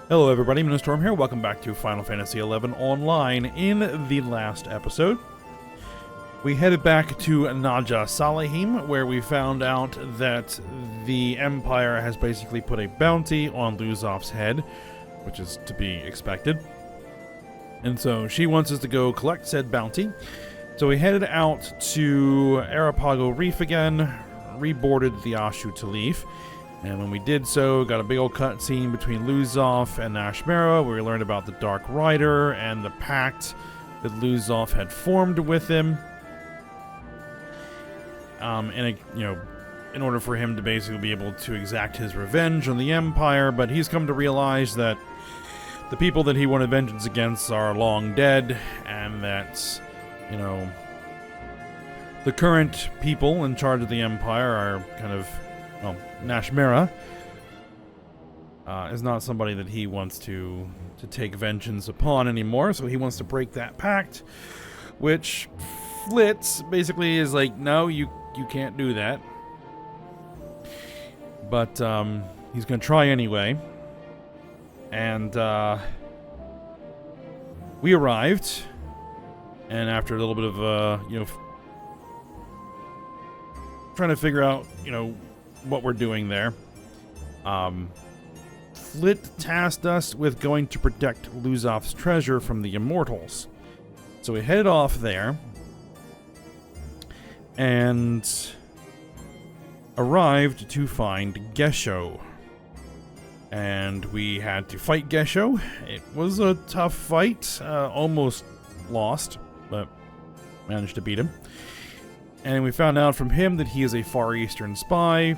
Hello everybody, Storm here. Welcome back to Final Fantasy XI Online. In the last episode, we headed back to Naja Salahim, where we found out that the Empire has basically put a bounty on Luzov's head, which is to be expected. And so she wants us to go collect said bounty. So we headed out to Arapago Reef again, reboarded the Ashu Talif. And when we did so, got a big old cutscene between Luzov and Nashmera, where we learned about the Dark Rider and the pact that Luzov had formed with him. In order for him to basically be able to exact his revenge on the Empire, but he's come to realize that the people that he wanted vengeance against are long dead, and that, the current people in charge of the Empire are kind of, Nashmera is not somebody that he wants to take vengeance upon anymore, so he wants to break that pact, which Flitz basically is like, no, you can't do that. But he's going to try anyway. And we arrived, and after a little bit of, trying to figure out, what we're doing there. Flit tasked us with going to protect Luzov's treasure from the Immortals. So we headed off there and arrived to find Gesho. And we had to fight Gesho. It was a tough fight, almost lost, but managed to beat him. And we found out from him that he is a Far Eastern spy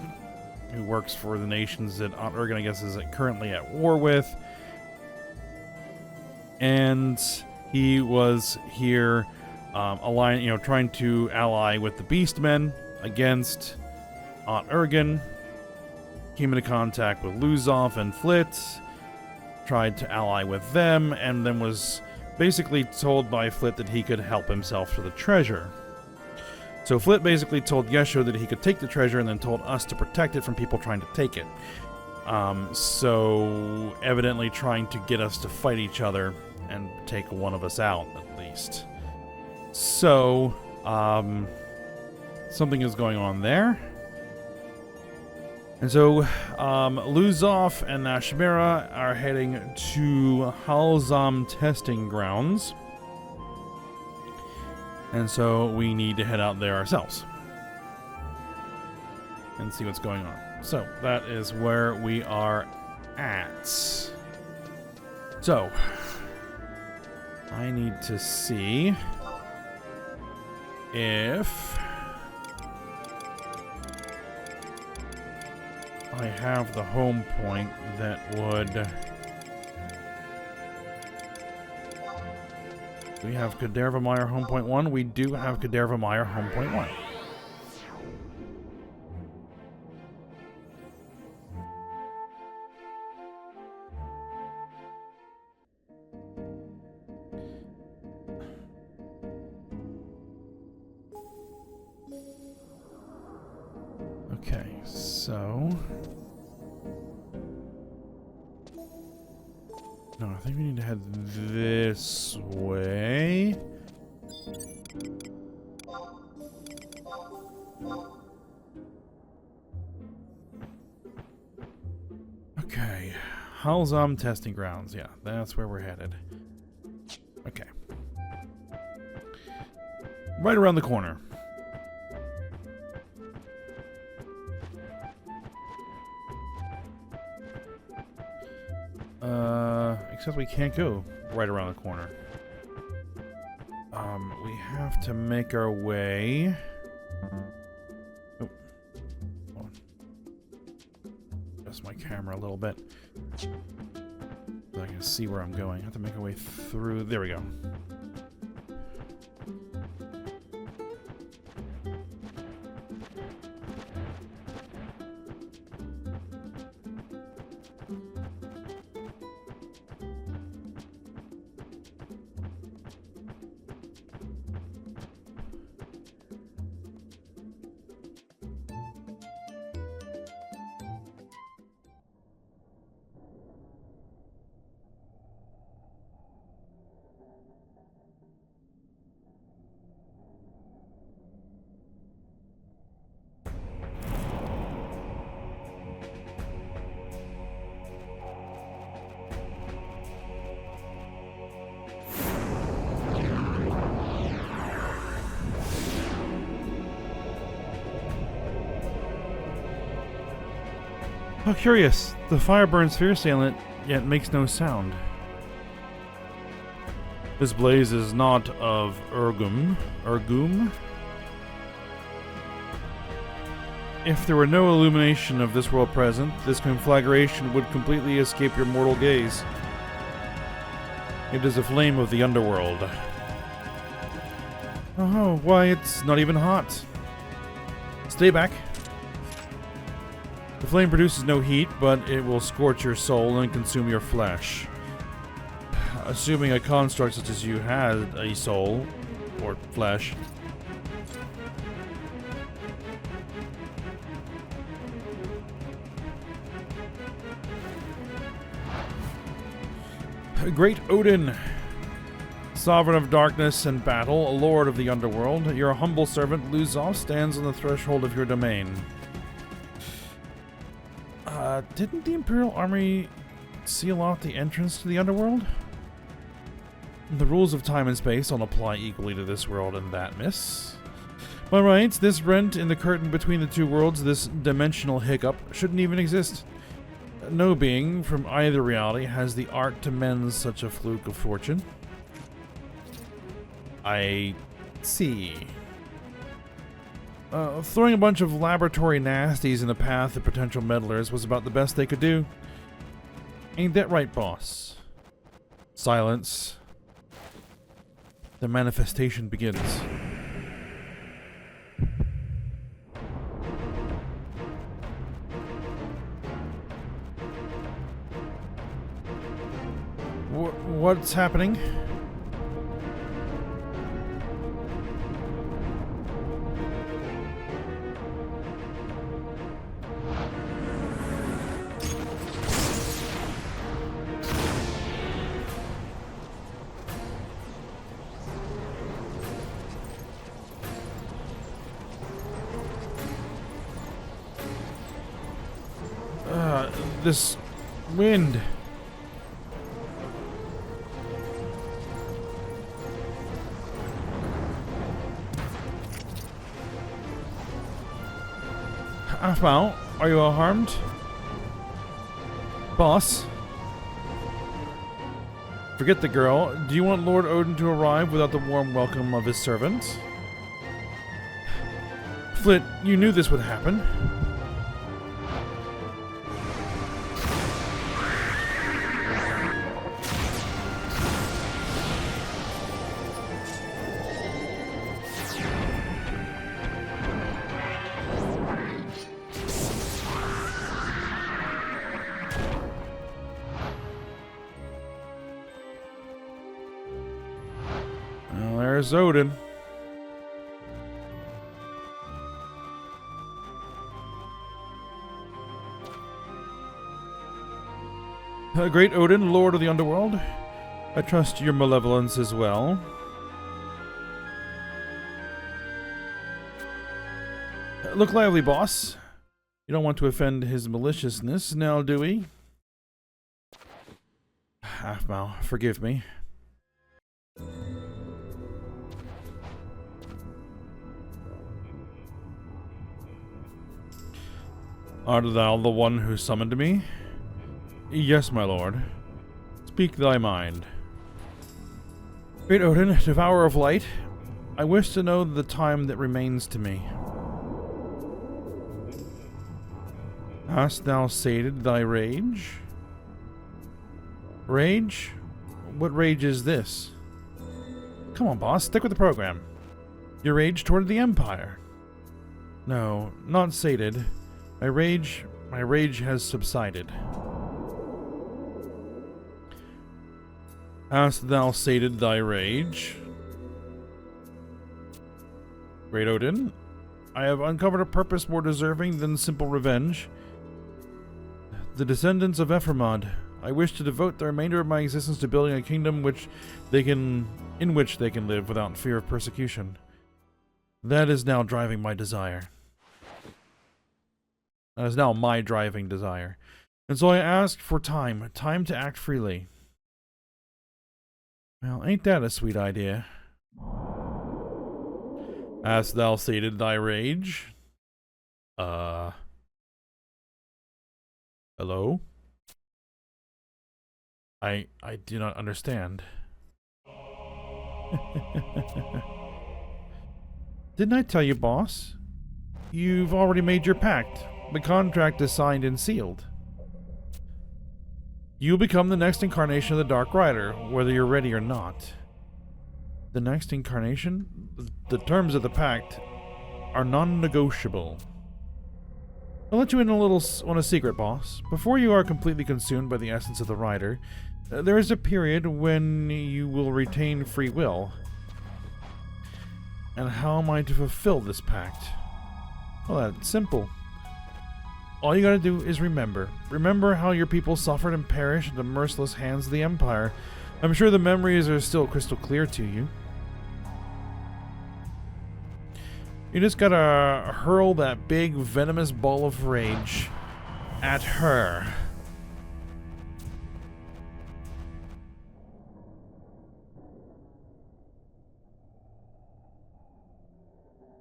who works for the nations that Odin, I guess, is currently at war with. And he was here trying to ally with the Beastmen against Odin. Came into contact with Luzov and Flit, tried to ally with them, and then was basically told by Flit that he could help himself to the treasure. So Flit basically told Gesho that he could take the treasure and then told us to protect it from people trying to take it. So evidently trying to get us to fight each other and take one of us out, at least. So, something is going on there. And so, Luzov and Nashmera are heading to Halzam testing grounds. And so we need to head out there ourselves and see what's going on. So that is where we are at. So I need to see if I have the home point that would... We have Kaderva-Meyer home point 1. We do have Kaderva-Meyer home point 1. Okay, so... No, I think we need to head this way. Okay. Halzam testing grounds. Yeah, that's where we're headed. Okay. Right around the corner. Except we can't go right around the corner. We have to make our way... Oh. Hold on. Adjust my camera a little bit so I can see where I'm going. I have to make our way through... There we go. How curious. The fire burns fiercely yet makes no sound. This blaze is not of Urgum. If there were no illumination of this world present, this conflagration would completely escape your mortal gaze. It is a flame of the underworld. Oh, why, it's not even hot. Stay back. The flame produces no heat, but it will scorch your soul and consume your flesh. Assuming a construct such as you had a soul, or flesh. Great Odin, sovereign of darkness and battle, a lord of the underworld, your humble servant Luzov stands on the threshold of your domain. Didn't the Imperial Army seal off the entrance to the underworld? The rules of time and space don't apply equally to this world and that, miss. By rights, this rent in the curtain between the two worlds, this dimensional hiccup, shouldn't even exist. No being from either reality has the art to mend such a fluke of fortune. I see. Throwing a bunch of laboratory nasties in the path of potential meddlers was about the best they could do. Ain't that right, boss? Silence. The manifestation begins. What's happening? This wind. Afmal, are you harmed? Boss? Forget the girl. Do you want Lord Odin to arrive without the warm welcome of his servant? Flit, you knew this would happen. There's Odin. Great Odin, Lord of the Underworld. I trust your malevolence as well. Look lively, boss. You don't want to offend his maliciousness, now do we? Halfmow, forgive me. Art thou the one who summoned me? Yes, my lord. Speak thy mind. Great Odin, devourer of light, I wish to know the time that remains to me. Hast thou sated thy rage? Rage? What rage is this? Come on, boss, stick with the program. Your rage toward the Empire. No, not sated. My rage has subsided. Hast thou sated thy rage? Great Odin, I have uncovered a purpose more deserving than simple revenge. The descendants of Ephraimad, I wish to devote the remainder of my existence to building a kingdom in which they can live without fear of persecution. That is now driving my desire. That is now my driving desire. And so I asked for time to act freely. Well, ain't that a sweet idea? Hast thou sated thy rage? Hello? I do not understand. Didn't I tell you, boss? You've already made your pact. The contract is signed and sealed. You'll become the next incarnation of the Dark Rider, whether you're ready or not. The next incarnation? The terms of the pact are non-negotiable. I'll let you in on a secret, boss. Before you are completely consumed by the essence of the Rider, there is a period when you will retain free will. And how am I to fulfill this pact? Well, that's simple. All you gotta do is remember. Remember how your people suffered and perished at the merciless hands of the Empire. I'm sure the memories are still crystal clear to you. You just gotta hurl that big venomous ball of rage at her.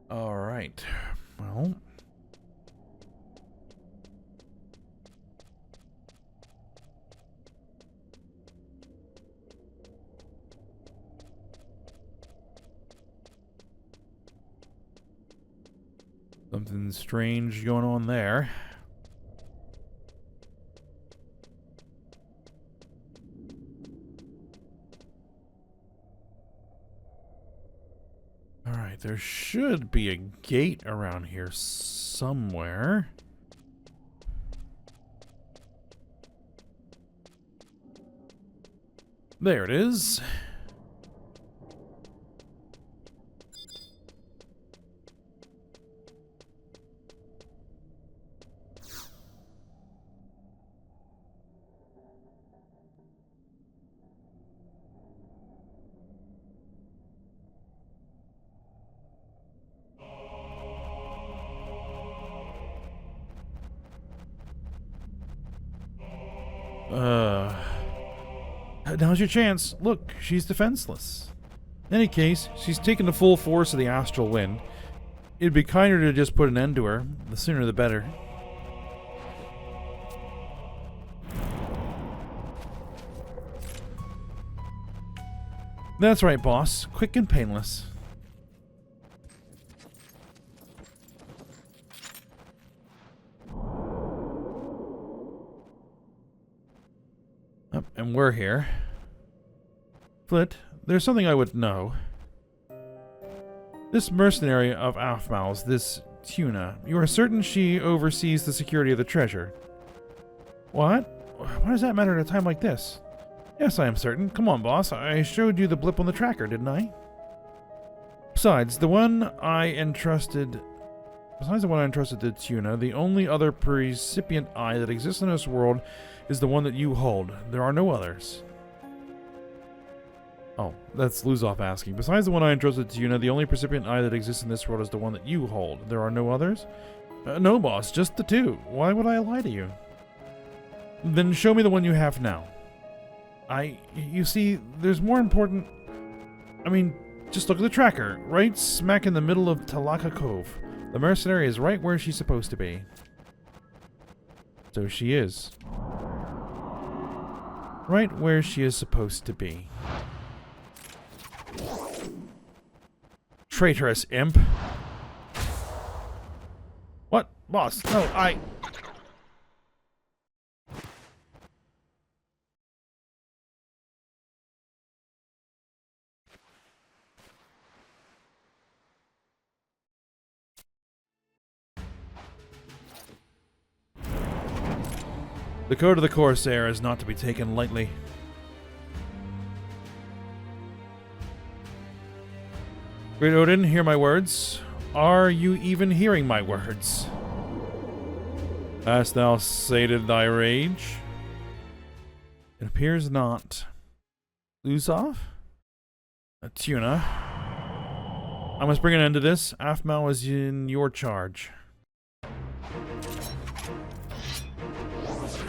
Alright. Well. Something strange going on there. Alright, there should be a gate around here somewhere. There it is. Now's your chance. Look, she's defenseless. In any case, she's taken the full force of the astral wind. It'd be kinder to just put an end to her. The sooner the better. That's right, boss. Quick and painless. And we're here. Flit, there's something I would know. This mercenary of Aphmau's, this Tuna, you are certain she oversees the security of the treasure? What? Why does that matter at a time like this? Yes, I am certain. Come on, boss. I showed you the blip on the tracker, didn't I? Besides the one I entrusted to Tuna, the only other precipient eye that exists in this world is the one that you hold. There are no others. Oh, that's Luzov asking. Besides the one I entrusted to Tuna, the only precipient eye that exists in this world is the one that you hold. There are no others? No, boss. Just the two. Why would I lie to you? Then show me the one you have now. You see, there's more important... I mean, just look at the tracker. Right smack in the middle of Talaka Cove. The mercenary is right where she's supposed to be. So she is. Right where she is supposed to be. Traitorous imp. What? Boss, no, The code of the Corsair is not to be taken lightly. Great Odin, hear my words. Are you even hearing my words? Hast thou sated thy rage? It appears not. Luzov? A Tuna. I must bring an end to this. Aphmau is in your charge.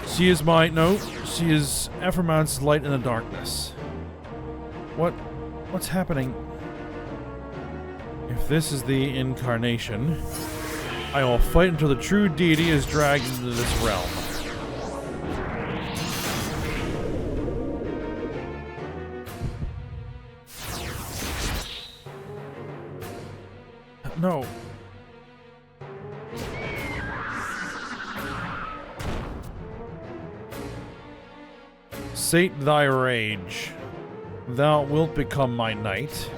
She is she is Ephraim's light in the darkness. What's happening? If this is the incarnation, I will fight until the true deity is dragged into this realm. No. Sate thy rage. Thou wilt become my knight.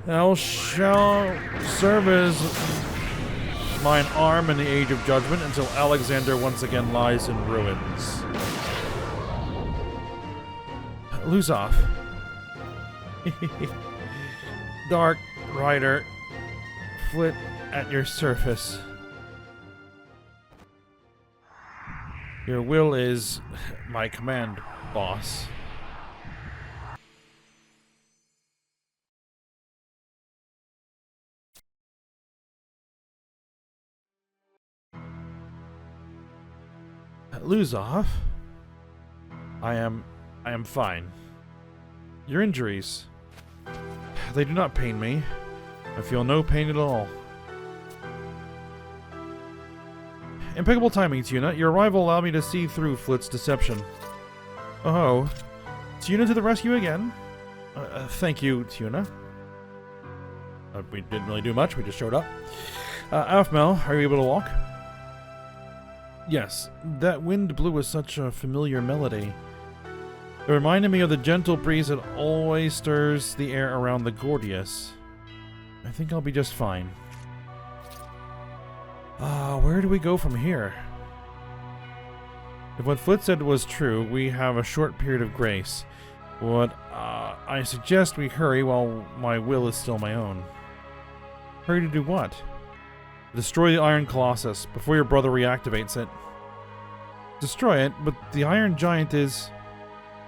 Thou shalt serve as mine arm in the Age of Judgment until Alexander once again lies in ruins. Lose off. Dark Rider, flit at your surface. Your will is my command, boss. Lose off. I am fine. Your injuries, they do not pain me. I feel no pain at all. Impeccable timing, Tuna. Your arrival allowed me to see through Flit's deception. Oh, Tuna to the rescue again. Thank you, Tuna. We didn't really do much. We just showed up. Afmel, are you able to walk? Yes, that wind blew with such a familiar melody. It reminded me of the gentle breeze that always stirs the air around the Gordius. I think I'll be just fine. Where do we go from here? If what Flit said was true, we have a short period of grace. I suggest we hurry while my will is still my own. Hurry to do what? Destroy the Iron Colossus before your brother reactivates it. Destroy it, but the Iron Giant is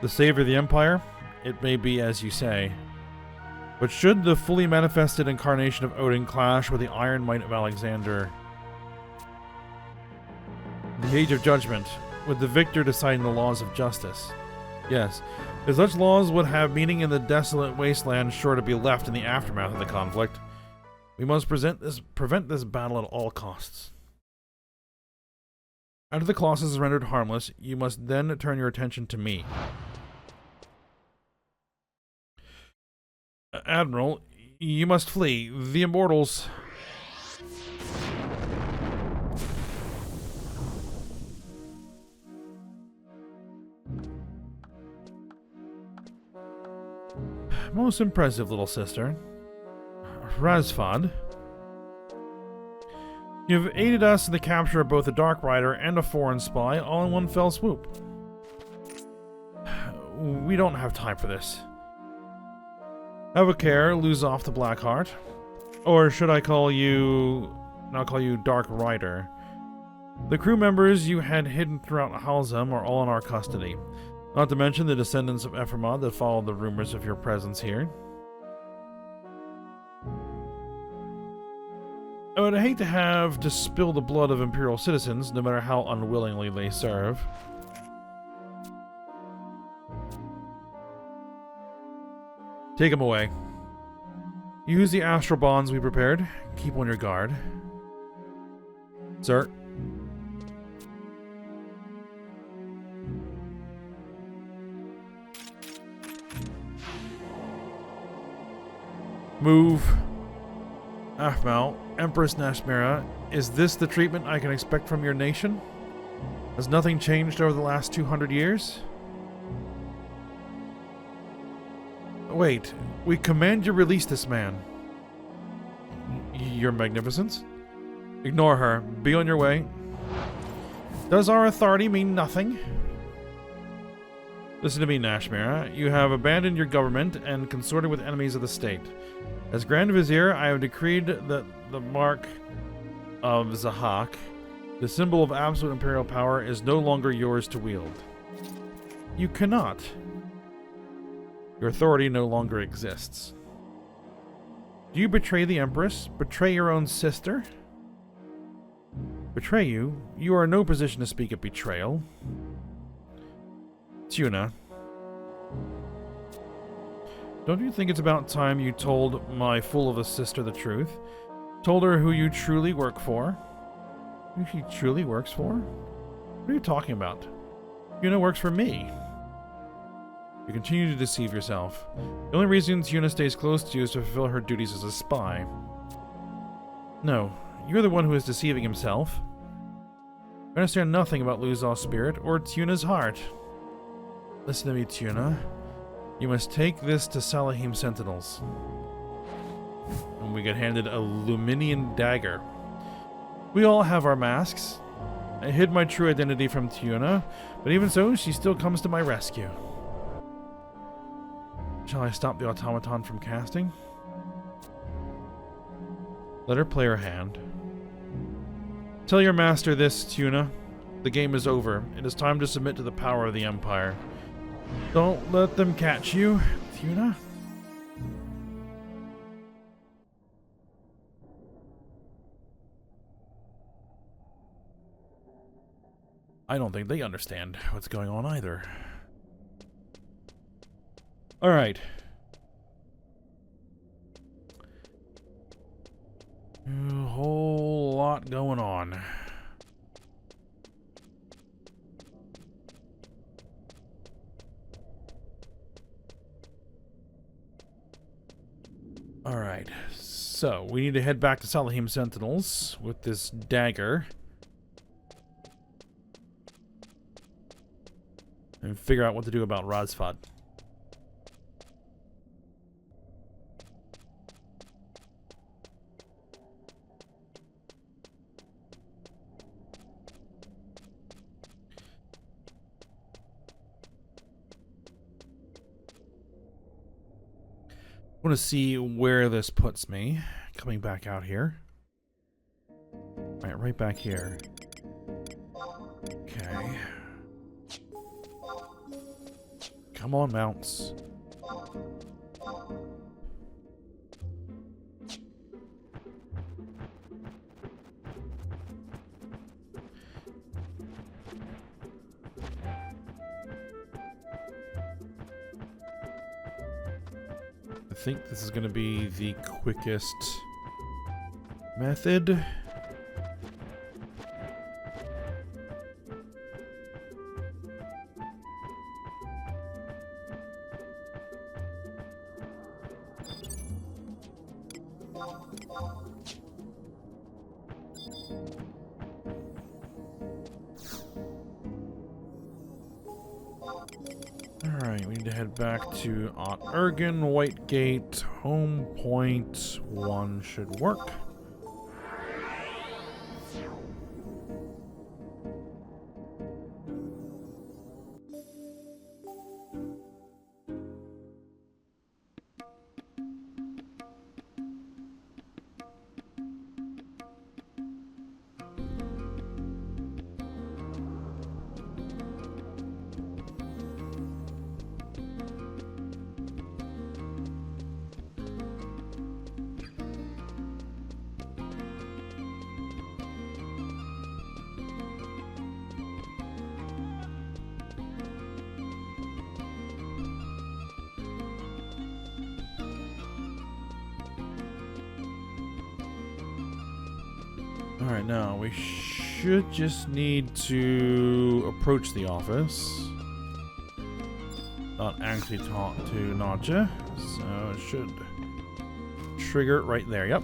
the savior of the Empire. It may be as you say. But should the fully manifested incarnation of Odin clash with the iron might of Alexander, the Age of Judgment, with the victor deciding the laws of justice. Yes, if such laws would have meaning in the desolate wasteland sure to be left in the aftermath of the conflict, we must prevent this battle at all costs. After the Colossus is rendered harmless, you must then turn your attention to me. Admiral, you must flee. The Immortals... Most impressive, little sister. Razfad. You've aided us in the capture of both a Dark Rider and a foreign spy, all in one fell swoop. We don't have time for this. Have a care, lose off the Blackheart. Or should I call you... I'll call you Dark Rider. The crew members you had hidden throughout Halzam are all in our custody. Not to mention the descendants of Ephraimah that followed the rumors of your presence here. I would hate to have to spill the blood of Imperial citizens, no matter how unwillingly they serve. Take them away. Use the astral bonds we prepared. Keep on your guard. Sir. Move. Afmal, Empress Nashmira, is this the treatment I can expect from your nation? Has nothing changed over the last 200 years? Wait, we command you release this man. Your Magnificence? Ignore her. Be on your way. Does our authority mean nothing? Listen to me, Nashmira. You have abandoned your government and consorted with enemies of the state. As Grand Vizier, I have decreed that the mark of Zahak, the symbol of absolute imperial power, is no longer yours to wield. You cannot. Your authority no longer exists. Do you betray the Empress? Betray your own sister? Betray you? You are in no position to speak of betrayal. Tuna. Don't you think it's about time you told my fool of a sister the truth? Told her who you truly work for? Who she truly works for? What are you talking about? Tuna works for me. You continue to deceive yourself. The only reason Tuna stays close to you is to fulfill her duties as a spy. No, you're the one who is deceiving himself. I understand nothing about Luzaw's spirit or Tuna's heart. Listen to me, Tuna. You must take this to Salahim Sentinels. And we get handed a Luminian dagger. We all have our masks. I hid my true identity from Tuna, but even so, she still comes to my rescue. Shall I stop the automaton from casting? Let her play her hand. Tell your master this, Tuna. The game is over. It is time to submit to the power of the Empire. Don't let them catch you, Tuna. I don't think they understand what's going on either. Alright. A whole lot going on. Alright, so we need to head back to Salahim Sentinels with this dagger. And figure out what to do about Razfad. I want to see where this puts me. Coming back out here. Right back here. Okay. Come on, mounts. I think this is going to be the quickest method. Alright, we need to head back to Aunt Ergen, Whitegate, home point 1 should work. Alright, now we should just need to approach the office. Not actually talk to Nadja, so it should trigger it right there, yep.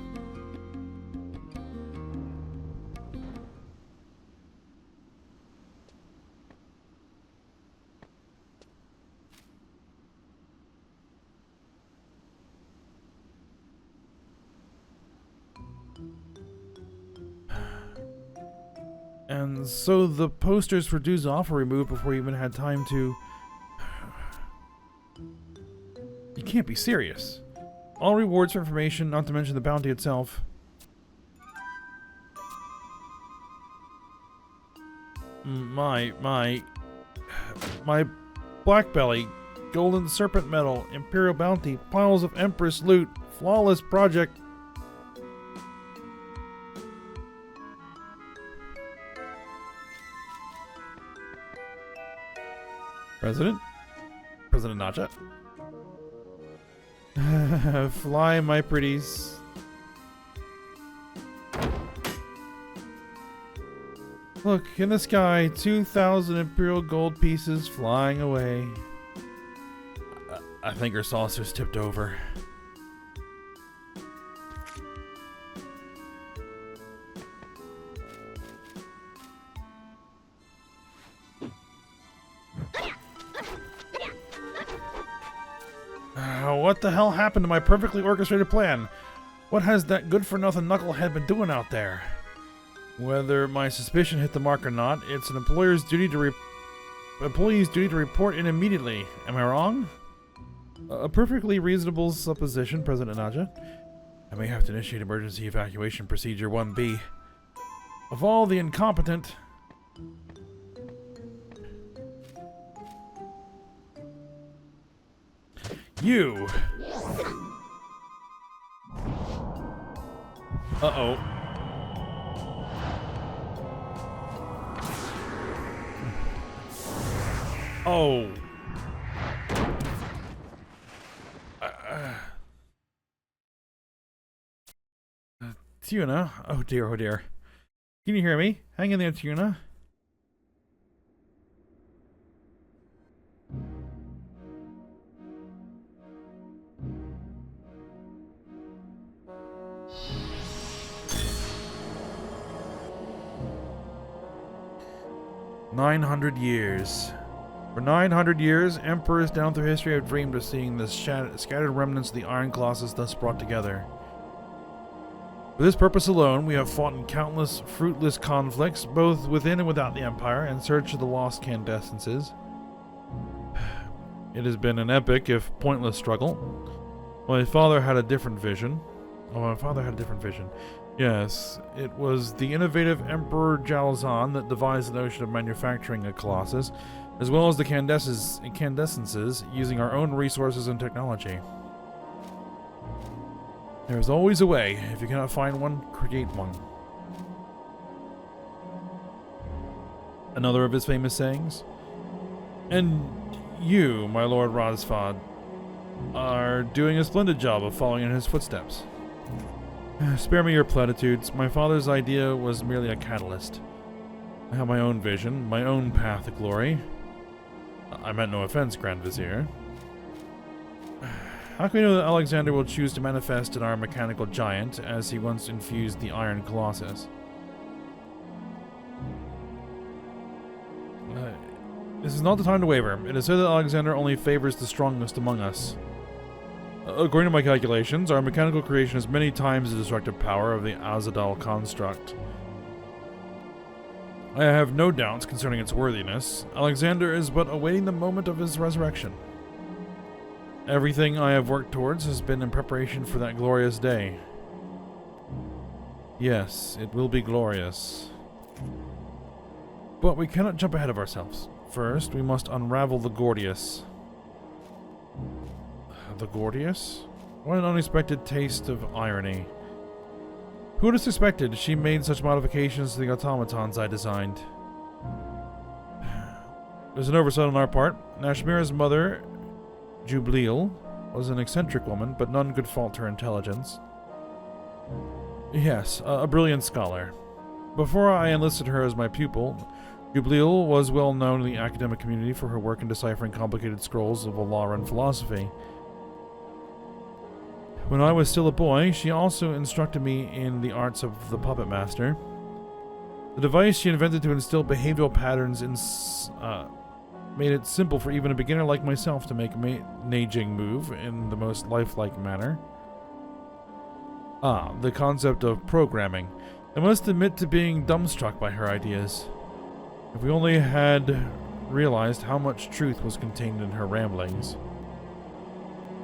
And so the posters for Duzov were removed before you even had time to... You can't be serious. All rewards for information, not to mention the bounty itself. My black belly, golden serpent medal, imperial bounty, piles of empress loot, flawless project. President Nadja. Fly, my pretties. Look, in the sky, 2,000 imperial gold pieces flying away. I think her saucer's tipped over. What the hell happened to my perfectly orchestrated plan? What has that good-for-nothing knucklehead been doing out there? Whether my suspicion hit the mark or not, it's an employee's duty to report in immediately. Am I wrong? A perfectly reasonable supposition, President Naja. I may have to initiate emergency evacuation procedure 1B. Of all the incompetent... You! Uh-oh. Oh. Tuna? Oh dear, oh dear. Can you hear me? Hang in there, Tuna. "900 years. For 900 years, emperors down through history have dreamed of seeing the scattered remnants of the Iron Colossus thus brought together. For this purpose alone, we have fought in countless fruitless conflicts, both within and without the Empire, in search of the lost candescences. It has been an epic, if pointless, struggle. My father had a different vision. Yes, it was the innovative Emperor Jalzan that devised the notion of manufacturing a Colossus, as well as the candescences, using our own resources and technology. There is always a way. If you cannot find one, create one." Another of his famous sayings. And you, my Lord Rosfad, are doing a splendid job of following in his footsteps. Spare me your platitudes. My father's idea was merely a catalyst. I have my own vision, my own path to glory. I meant no offense, Grand Vizier. How can we know that Alexander will choose to manifest in our mechanical giant, as he once infused the Iron Colossus? This is not the time to waver. It is said that Alexander only favors the strongest among us. According to my calculations, our mechanical creation is many times the destructive power of the Azadal construct. I have no doubts concerning its worthiness. Alexander is but awaiting the moment of his resurrection. Everything I have worked towards has been in preparation for that glorious day. Yes, it will be glorious. But we cannot jump ahead of ourselves. First, we must unravel the Gordius. The Gordius? What an unexpected taste of irony. Who would have suspected she made such modifications to the automatons I designed? There's an oversight on our part. Nashmira's mother, Jubliel, was an eccentric woman, but none could fault her intelligence. Yes, a brilliant scholar. Before I enlisted her as my pupil, Jubliel was well known in the academic community for her work in deciphering complicated scrolls of law and philosophy. When I was still a boy, she also instructed me in the arts of the puppet master. The device she invented to instill behavioral patterns made it simple for even a beginner like myself to make a Neijing move in the most lifelike manner. The concept of programming. I must admit to being dumbstruck by her ideas. If we only had realized how much truth was contained in her ramblings.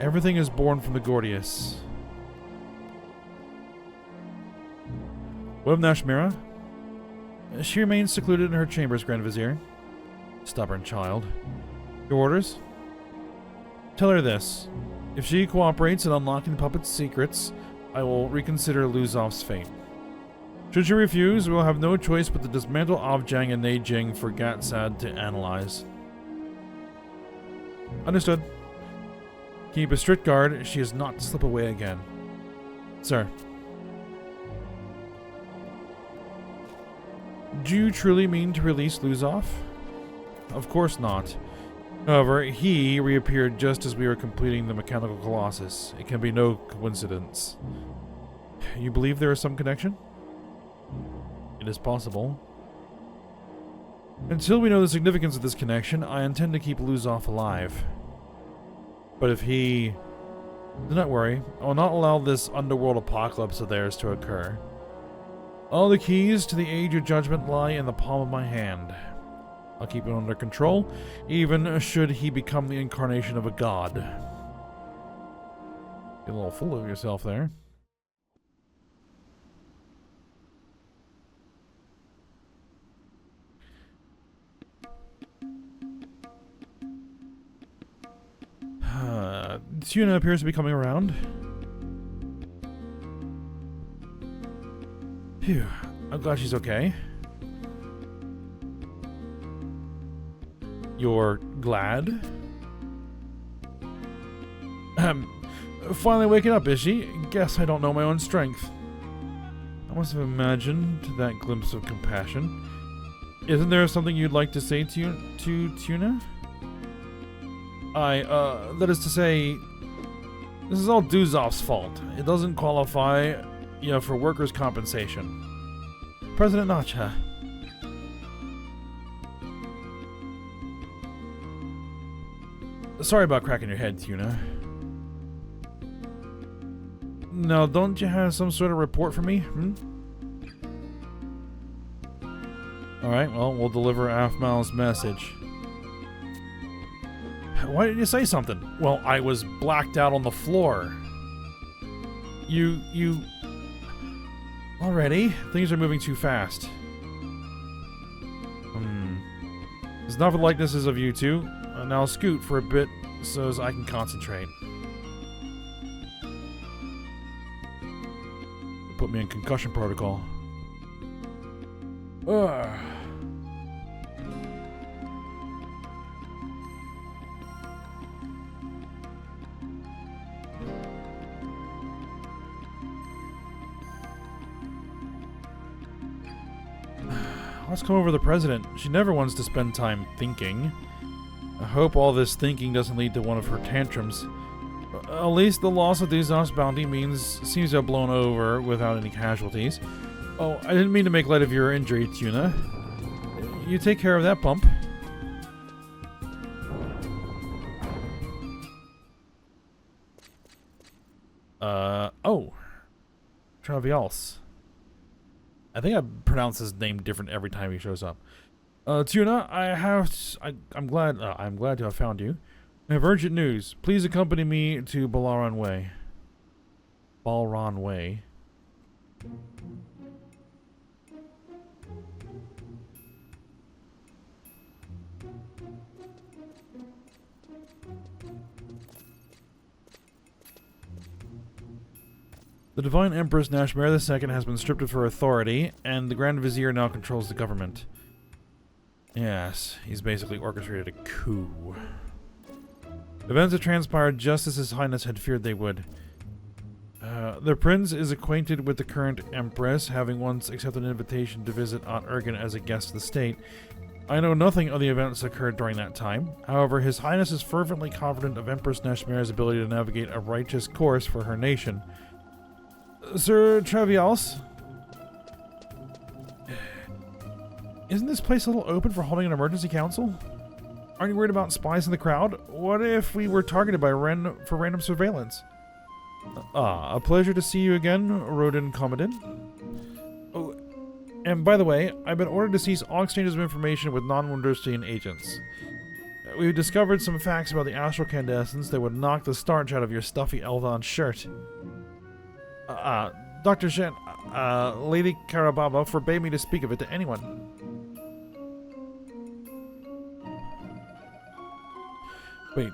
Everything is born from the Gordius. What of Nashmira? She remains secluded in her chambers, Grand Vizier. Stubborn child. Your orders? Tell her this. If she cooperates in unlocking the puppet's secrets, I will reconsider Luzov's fate. Should she refuse, we will have no choice but to dismantle Avjang and Neijing for Gatsad to analyze. Understood. Keep a strict guard. She is not to slip away again. Sir. Do you truly mean to release Luzov? Of course not. However, he reappeared just as we were completing the mechanical colossus. It can be no coincidence. You believe there is some connection? It is possible. Until we know the significance of this connection, I intend to keep Luzov alive. But if he... Do not worry. I will not allow this underworld apocalypse of theirs to occur. All the keys to the Age of Judgment lie in the palm of my hand. I'll keep it under control, even should he become the incarnation of a god. Get a little full of yourself there. Tuna appears to be coming around. Phew. I'm glad she's okay. You're glad? Finally waking up, is she? Guess I don't know my own strength. I must have imagined that glimpse of compassion. Isn't there something you'd like to say to Tuna? That is to say, this is all Duzov's fault. It doesn't qualify, for workers' compensation. President Nacha. Sorry about cracking your head, Tuna. Now, don't you have some sort of report for me? Alright, well, we'll deliver Afmal's message. Why didn't you say something? Well, I was blacked out on the floor. You... Already? Things are moving too fast. There's nothing likenesses of you two. Now I'll scoot for a bit so as I can concentrate. Put me in concussion protocol. Ugh. Let's come over the president. She never wants to spend time thinking. I hope all this thinking doesn't lead to one of her tantrums. At least the loss of Duzov's bounty seems to have blown over without any casualties. Oh, I didn't mean to make light of your injury, Tuna. You take care of that bump. Oh. Travials. I think I pronounce his name different every time he shows up. Tuna, I'm glad to have found you. I have urgent news. Please accompany me to Balron Way. Balron Way. The Divine Empress Nashmare II has been stripped of her authority, and the Grand Vizier now controls the government. Yes, he's basically orchestrated a coup. Events have transpired just as His Highness had feared they would. The Prince is acquainted with the current Empress, having once accepted an invitation to visit Aunt Ergen as a guest of the state. I know nothing of the events that occurred during that time. However, His Highness is fervently confident of Empress Nashmare's ability to navigate a righteous course for her nation. Sir Travials? Isn't this place a little open for holding an emergency council? Aren't you worried about spies in the crowd? What if we were targeted by for random surveillance? A pleasure to see you again, Rodin Commodin. Oh, and by the way, I've been ordered to cease all exchanges of information with non-Wunderstein agents. We've discovered some facts about the astral candescence that would knock the starch out of your stuffy Elvan shirt. Dr. Shen, Lady Karababa forbade me to speak of it to anyone. Wait,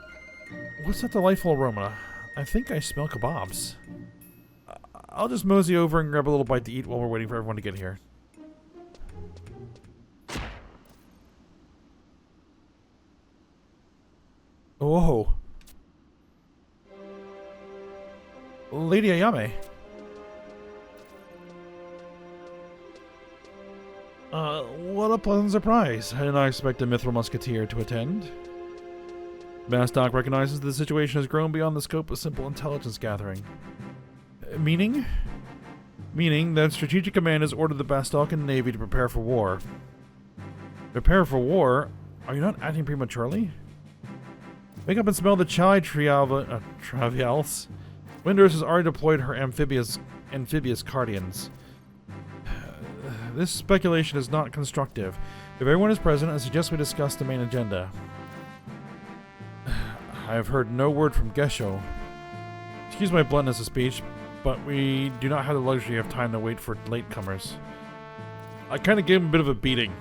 what's that delightful aroma? I think I smell kebabs. I'll just mosey over and grab a little bite to eat while we're waiting for everyone to get here. Whoa. Lady Ayame. What a pleasant surprise. I did not expect a Mithril Musketeer to attend. Bastok recognizes the situation has grown beyond the scope of simple intelligence gathering. Meaning? Meaning that Strategic Command has ordered the Bastokan Navy to prepare for war. Prepare for war? Are you not acting prematurely? Wake up and smell the chai Travials. Windurst has already deployed her amphibious Cardians. This speculation is not constructive. If everyone is present, I suggest we discuss the main agenda. I have heard no word from Gesho. Excuse my bluntness of speech, but we do not have the luxury of time to wait for latecomers. I kind of gave him a bit of a beating.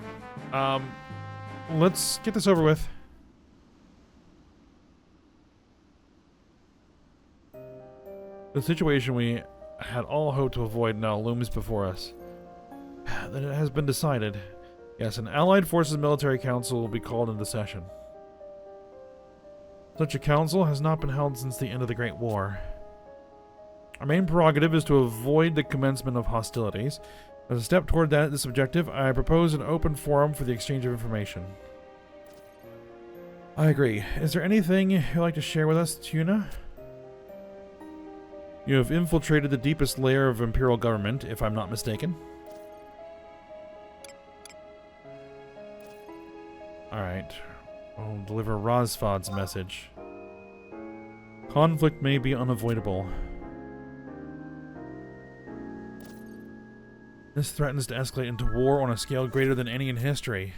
Let's get this over with. The situation we had all hoped to avoid now looms before us. Then it has been decided. Yes, an Allied Forces Military Council will be called into session. Such a council has not been held since the end of the Great War. Our main prerogative is to avoid the commencement of hostilities. As a step toward this objective, I propose an open forum for the exchange of information. I agree. Is there anything you'd like to share with us, Tuna? You have infiltrated the deepest layer of Imperial government, if I'm not mistaken. Alright. I'll deliver Rosfod's message. Conflict may be unavoidable. This threatens to escalate into war on a scale greater than any in history.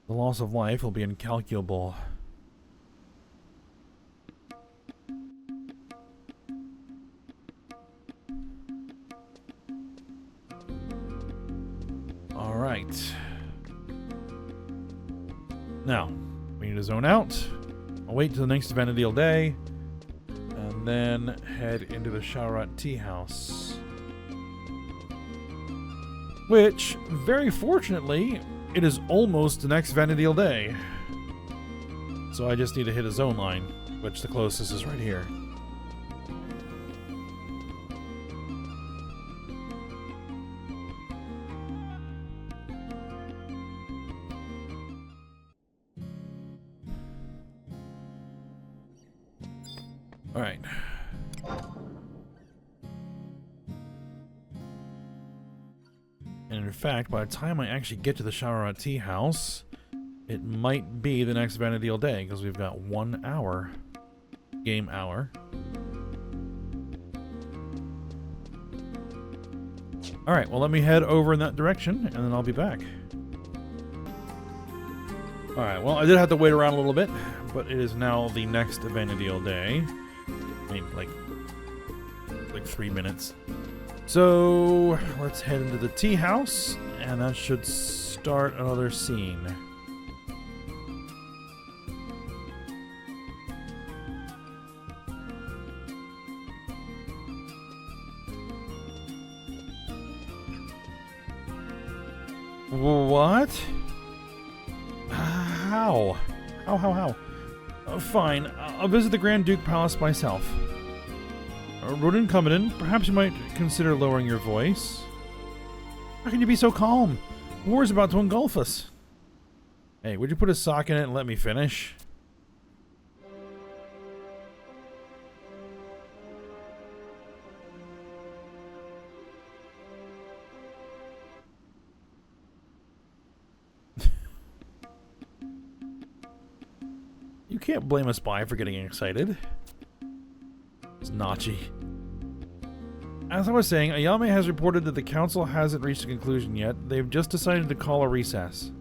The loss of life will be incalculable. Alright. Now, we need to zone out. I'll wait till the next Vana'diel day. And then head into the Sharat Tea House. Which, very fortunately, it is almost the next Vana'diel day. So I just need to hit a zone line, which the closest is right here. Alright. And in fact, by the time I actually get to the Sharat Tea House, it might be the next Vana'diel day, because we've got 1 hour. Game hour. Alright, well let me head over in that direction, and then I'll be back. Alright, well I did have to wait around a little bit, but it is now the next Vana'diel day. I mean, like 3 minutes. So, let's head into the tea house, and that should start another scene. What? How? How? Fine, I'll visit the Grand Duke Palace myself. Rodin Commandant, perhaps you might consider lowering your voice. How can you be so calm? War is about to engulf us. Hey, would you put a sock in it and let me finish? You can't blame a spy for getting excited. It's Nachi. As I was saying, Ayame has reported that the council hasn't reached a conclusion yet. They've just decided to call a recess.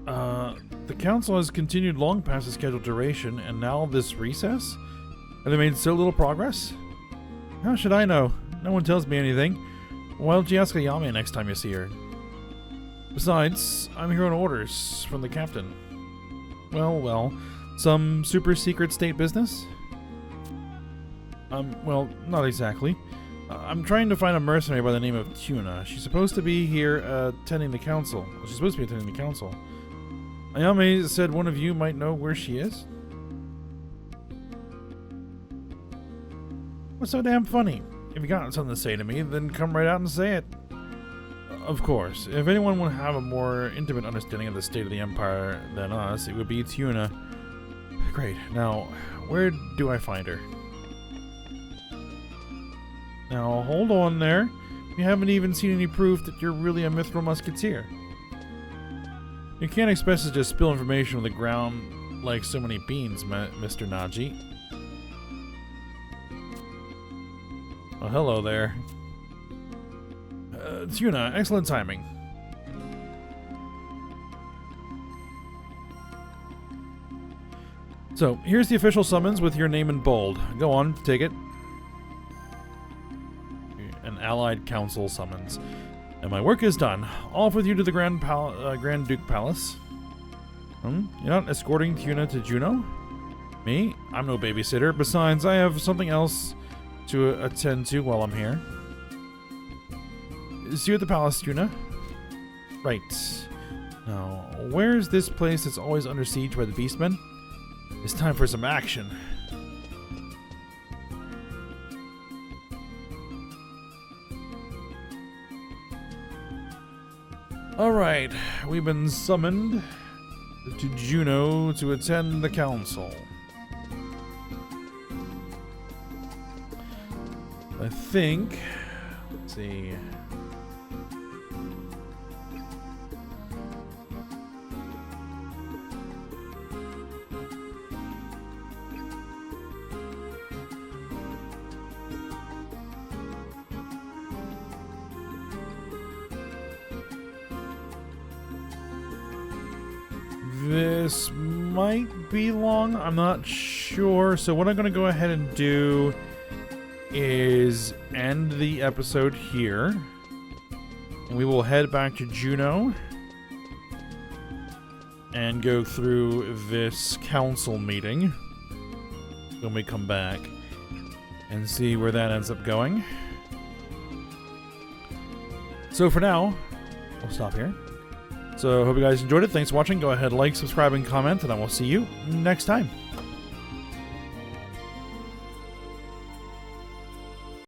The council has continued long past the scheduled duration, and now this recess? Have they made so little progress? How should I know? No one tells me anything. Why don't you ask Ayame next time you see her? Besides, I'm here on orders from the captain. Well, some super secret state business? Well, not exactly. I'm trying to find a mercenary by the name of Tuna. She's supposed to be here, attending the council. Well, she's supposed to be attending the council. Ayame said one of you might know where she is. What's so damn funny? If you got something to say to me, then come right out and say it. Of course, if anyone would have a more intimate understanding of the state of the Empire than us, it would be Tuna. Great. Now, where do I find her? Now, hold on there. You haven't even seen any proof that you're really a mithril musketeer. You can't expect us to just spill information on the ground like so many beans, Mr. Naji. Oh, hello there. Tuna, excellent timing. So, here's the official summons with your name in bold. Go on, take it. An allied council summons. And my work is done. Off with you to the Grand Duke Palace. You're not escorting Tuna to Juno? Me? I'm no babysitter. Besides, I have something else to attend to while I'm here. See you at the palace, Tuna. Right. Now, where's this place that's always under siege by the beastmen? It's time for some action. Alright, we've been summoned to Juno to attend the council. I think... Let's see... This might be long, I'm not sure. So what I'm going to go ahead and do is end the episode here. And we will head back to Juno and go through this council meeting when we come back and see where that ends up going. So for now, we'll stop here. So, hope you guys enjoyed it. Thanks for watching. Go ahead, like, subscribe, and comment, and I will see you next time.